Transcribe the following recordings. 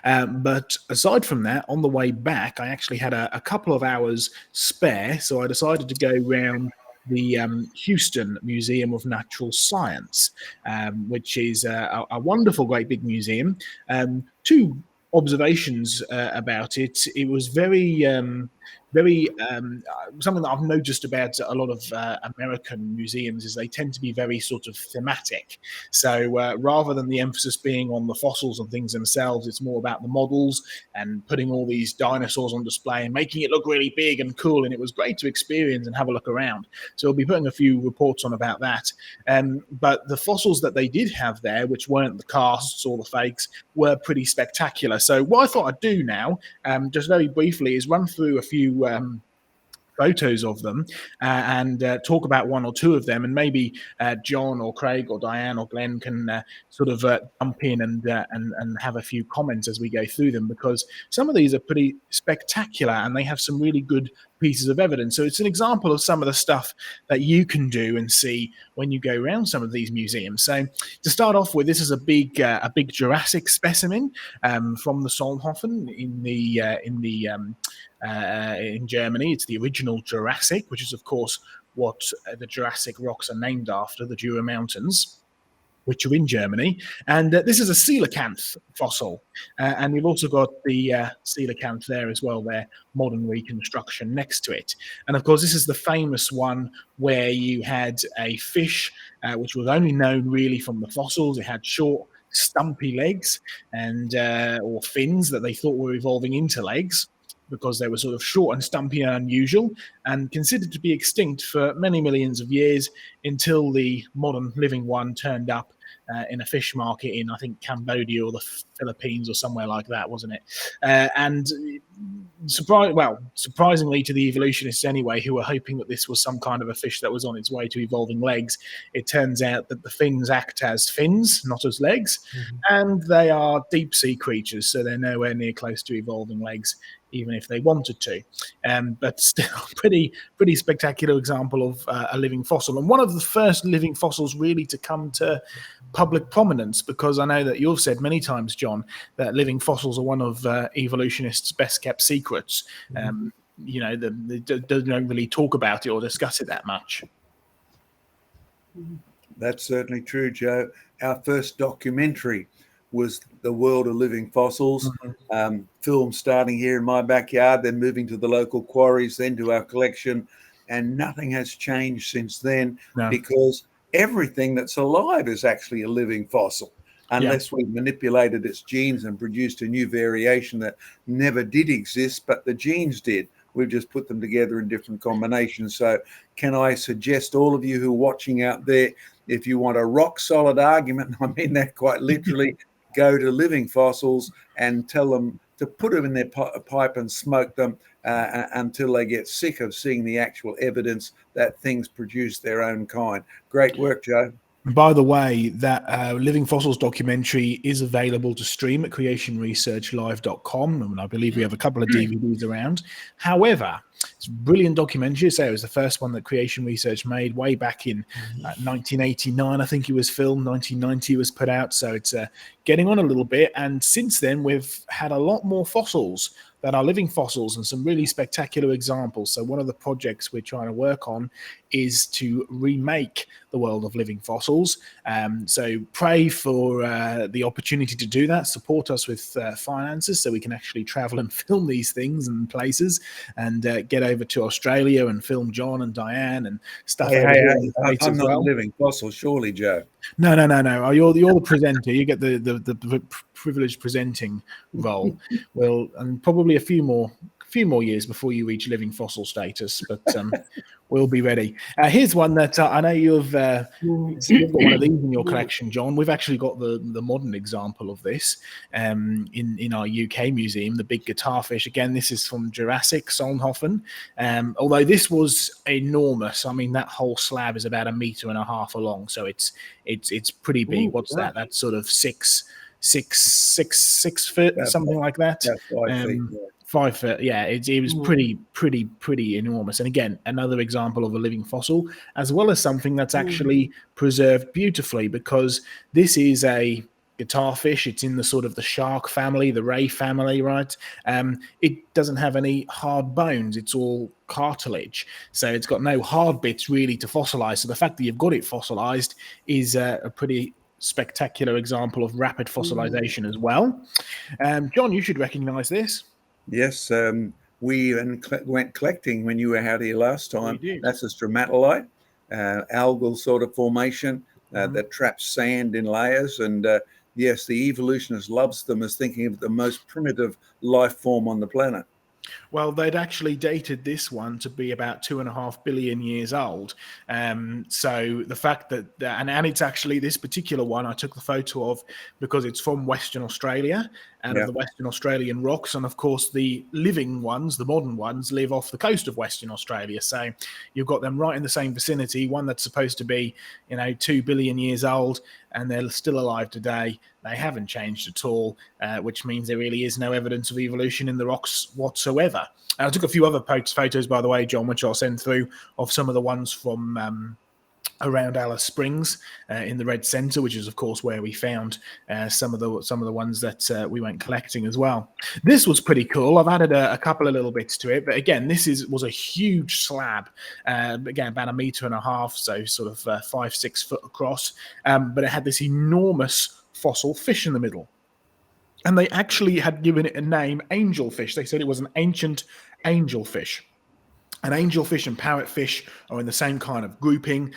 But aside from that, on the way back, I actually had a couple of hours spare, so I decided to go round the Houston Museum of Natural Science, which is a wonderful, great big museum. Two observations about it. It was very something that I've noticed about a lot of American museums is they tend to be very sort of thematic. So rather than the emphasis being on the fossils and things themselves, it's more about the models and putting all these dinosaurs on display and making it look really big and cool. And it was great to experience and have a look around. So I'll be putting a few reports on about that. But the fossils that they did have there, which weren't the casts or the fakes, were pretty spectacular. So what I thought I'd do now, just very briefly, is run through a few photos of them and talk about one or two of them, and maybe John or Craig or Diane or Glenn can sort of jump in and have a few comments as we go through them, because some of these are pretty spectacular and they have some really good pieces of evidence. So it's an example of some of the stuff that you can do and see when you go around some of these museums. So to start off with, this is a big Jurassic specimen from the Solnhofen in Germany. It's the original Jurassic, which is of course what the Jurassic rocks are named after, the Jura Mountains, which are in Germany. And this is a coelacanth fossil. And we've also got the coelacanth there as well, their modern reconstruction next to it. And of course, this is the famous one where you had a fish, which was only known really from the fossils. It had short, stumpy legs and or fins that they thought were evolving into legs, because they were sort of short and stumpy and unusual, and considered to be extinct for many millions of years until the modern living one turned up in a fish market in, I think, Cambodia or the Philippines or somewhere like that, wasn't it? And surprisingly to the evolutionists anyway, who were hoping that this was some kind of a fish that was on its way to evolving legs, it turns out that the fins act as fins, not as legs, and they are deep sea creatures, so they're nowhere near close to evolving legs, even if they wanted to. But still, pretty spectacular example of a living fossil, and one of the first living fossils really to come to public prominence, because I know that you've said many times, John, that living fossils are one of evolutionists' best kept secrets. You know, they don't really talk about it or discuss it that much. That's certainly true, Joe. Our first documentary was The World of Living Fossils, film starting here in my backyard, then moving to the local quarries, then to our collection, and nothing has changed since then, because everything that's alive is actually a living fossil, unless we've manipulated its genes and produced a new variation that never did exist, but the genes did. We've just put them together in different combinations. So can I suggest all of you who are watching out there, if you want a rock solid argument, I mean that quite literally, go to living fossils and tell them to put them in their pipe and smoke them until they get sick of seeing the actual evidence that things produce their own kind. Great work, Joe. By the way, that Living Fossils documentary is available to stream at creationresearchlive.com, and I believe we have a couple of DVDs around. However, it's a brilliant documentary. So it was the first one that Creation Research made way back in 1989, I think it was filmed. 1990 it was put out. So it's getting on a little bit. And since then, we've had a lot more fossils that are living fossils and some really spectacular examples. So one of the projects we're trying to work on is to remake the world of living fossils. So pray for the opportunity to do that. Support us with finances so we can actually travel and film these things and places, and get over to Australia and film John and Diane and stuff. I'm not a living fossil, surely, Joe. No. You're the presenter. You get the privileged presenting role. Well, and probably a few more years before you reach living fossil status, but we'll be ready. Here's one that I know you've got one of these in your collection, John. We've actually got the modern example of this in our UK museum, the big guitar fish. Again, this is from Jurassic, Solnhofen. Although this was enormous. I mean, that whole slab is about 1.5 meters along, so it's pretty big. What's that? That's sort of six foot, something like that. That's 5 feet. 5 foot, yeah. It was pretty enormous. And again, another example of a living fossil, as well as something that's actually preserved beautifully, because this is a guitarfish. It's in the sort of the shark family, the ray family, right? It doesn't have any hard bones. It's all cartilage. So it's got no hard bits really to fossilize. So the fact that you've got it fossilized is a pretty spectacular example of rapid fossilization as well. John, you should recognize this. Yes, we went collecting when you were out here last time. We did. That's a stromatolite, algal sort of formation that traps sand in layers. And yes, the evolutionist loves them as thinking of the most primitive life form on the planet. Well, they'd actually dated this one to be about 2.5 billion years old. So the fact that, and it's actually this particular one I took the photo of because it's from Western Australia, out of the Western Australian rocks. And of course, the living ones, the modern ones, live off the coast of Western Australia. So you've got them right in the same vicinity, one that's supposed to be, 2 billion years old, and they're still alive today. They haven't changed at all, which means there really is no evidence of evolution in the rocks whatsoever. And I took a few other photos, by the way, John, which I'll send through, of some of the ones from around Alice Springs in the Red Centre, which is, of course, where we found some of the ones that we went collecting as well. This was pretty cool. I've added a couple of little bits to it, but again, this was a huge slab, again about 1.5 meters, so sort of 5-6 foot across, but it had this enormous fossil fish in the middle. And they actually had given it a name, angelfish. They said it was an ancient angelfish. And angelfish and parrotfish are in the same kind of grouping.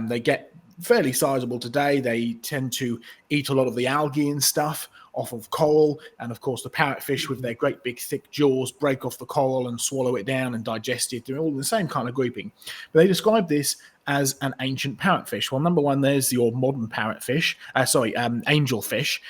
They get fairly sizable today. They tend to eat a lot of the algae and stuff off of coral. And of course, the parrotfish with their great big thick jaws break off the coral and swallow it down and digest it. They're all in the same kind of grouping. But they describe this as an ancient parrotfish. Well, number one, there's your modern parrotfish, angelfish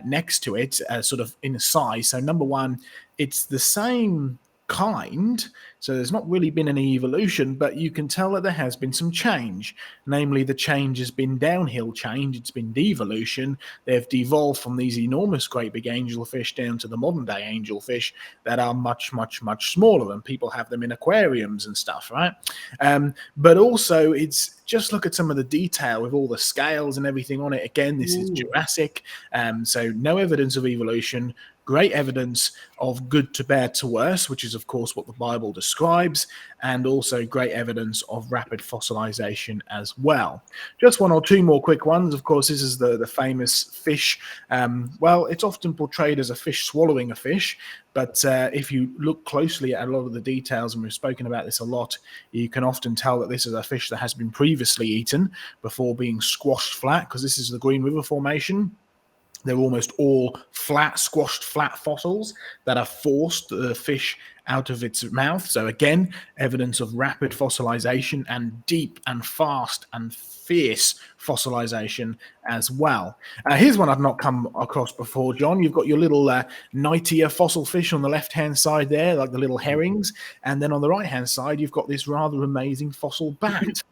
next to it, sort of in size. So number one, it's the same kind, so there's not really been any evolution, but you can tell that there has been some change. Namely, the change has been downhill change. It's been devolution. They've devolved from these enormous great big angelfish down to the modern day angelfish that are much, much, much smaller, and people have them in aquariums and stuff, right? But also, it's just look at some of the detail with all the scales and everything on it. Again, this is Jurassic, so no evidence of evolution. Great evidence of good to bad to worse, which is, of course, what the Bible describes, and also great evidence of rapid fossilization as well. Just one or two more quick ones. Of course, this is the famous fish. Well, it's often portrayed as a fish swallowing a fish, but if you look closely at a lot of the details, and we've spoken about this a lot, you can often tell that this is a fish that has been previously eaten before being squashed flat, because this is the Green River Formation. They're almost all flat, squashed flat fossils that have forced the fish out of its mouth. So again, evidence of rapid fossilization and deep and fast and fierce fossilization as well. Here's one I've not come across before, John. You've got your little knightia fossil fish on the left-hand side there, like the little herrings. And then on the right-hand side, you've got this rather amazing fossil bat.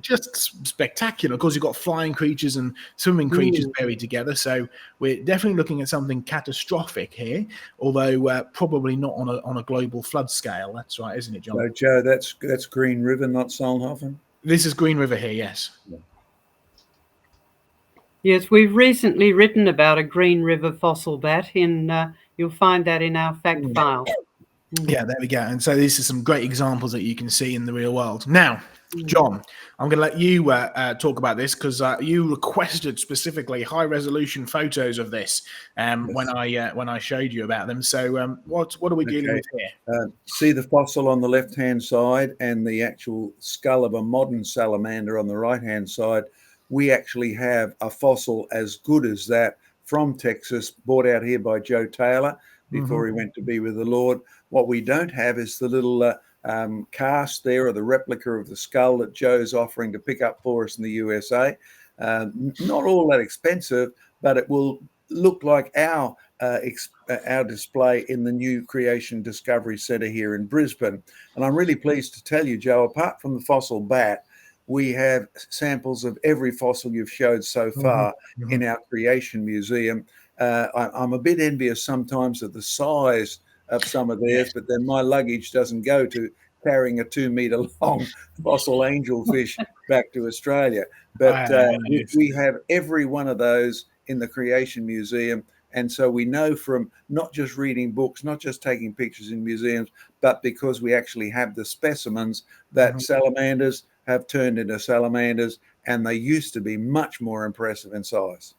Just spectacular. Of course, you've got flying creatures and swimming creatures buried together. So we're definitely looking at something catastrophic here, although probably not on a global flood scale. That's right, isn't it, John? So, Joe, that's Green River, not Solnhofen? This is Green River here, yes. Yes, we've recently written about a Green River fossil bat. You'll find that in our fact file. Yeah, there we go. And so these are some great examples that you can see in the real world. Now, John, I'm going to let you talk about this because you requested specifically high-resolution photos of this when I showed you about them. So what are we dealing with here? See the fossil on the left-hand side and the actual skull of a modern salamander on the right-hand side. We actually have a fossil as good as that from Texas, brought out here by Joe Taylor before he went to be with the Lord. What we don't have is the little cast there, or the replica of the skull that Joe's offering to pick up for us in the USA. Not all that expensive, but it will look like our display in the new Creation Discovery Centre here in Brisbane. And I'm really pleased to tell you, Joe, apart from the fossil bat, we have samples of every fossil you've showed so far in our Creation Museum. I'm a bit envious sometimes of the size of some of theirs, but then my luggage doesn't go to carrying a 2-meter long fossil angelfish back to Australia. But we have every one of those in the Creation Museum. And so we know from not just reading books, not just taking pictures in museums, but because we actually have the specimens that salamanders have turned into salamanders, and they used to be much more impressive in size.